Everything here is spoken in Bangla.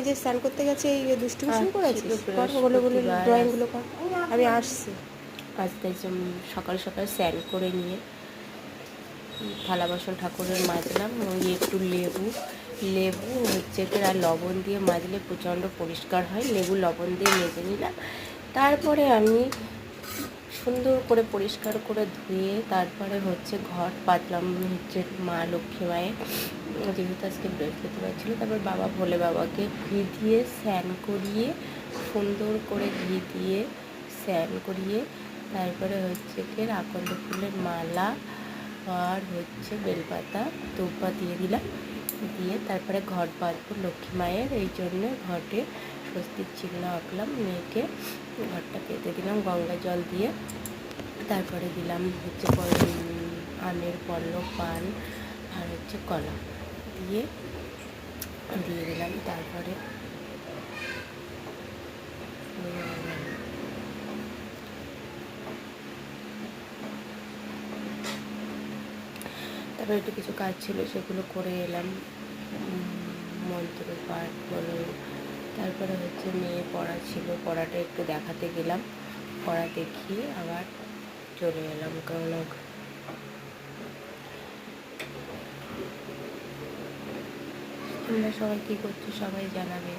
যে স্নান করতে গেছে এই দুষ্টু মিষ্টি করেছিস? কর বলে বৃহস্পতিবার ড্রয়িংগুলো কর, আমি আসছি। আজ তাই সকাল সকাল স্নান করে নিয়ে থালা বাসন ঠাকুরের মাজলাম। ওই একটু লেবু হচ্ছে আর লবণ দিয়ে মাজলে প্রচণ্ড পরিষ্কার হয়। লেবু লবণ দিয়ে মেজে নিলাম। তারপরে আমি সুন্দর করে পরিষ্কার করে ধুয়ে তারপরে হচ্ছে ঘর পাতলাম হচ্ছে মা লক্ষ্মী মায়ের, যেহেতু আজকে বৃহস্পতিবার ছিল। তারপর বাবা ভোলে বাবাকে ঘি দিয়ে স্নান করিয়ে, সুন্দর করে ঘি দিয়ে স্নান করিয়ে তারপরে হচ্ছে কি আকন্দ ফুলের মালা আর হচ্ছে বেলপাতা দুব্বা দিয়ে দিলাম। দিয়ে তারপরে ঘর পাতবো লক্ষ্মী মায়ের, এই জন্য ঘটে স্বস্তির চিহ্ন আঁকলাম, মেয়েকে ঘরটা পেতে দিলাম গঙ্গা জল দিয়ে। তারপরে দিলাম হচ্ছে আমের পল্লব, পান আর হচ্ছে কলা দিয়ে দিলাম। তারপরে একটু কিছু কাজ ছিল সেগুলো করে এলাম, মন্ত্র পাঠ বলো। তারপরে হচ্ছে মেয়ে পড়া ছিল, পড়াটা একটু দেখাতে গেলাম, পড়া দেখিয়ে আবার চলে এলাম। কারণ তোমরা সবাই কী করছো সবাই জানাবে।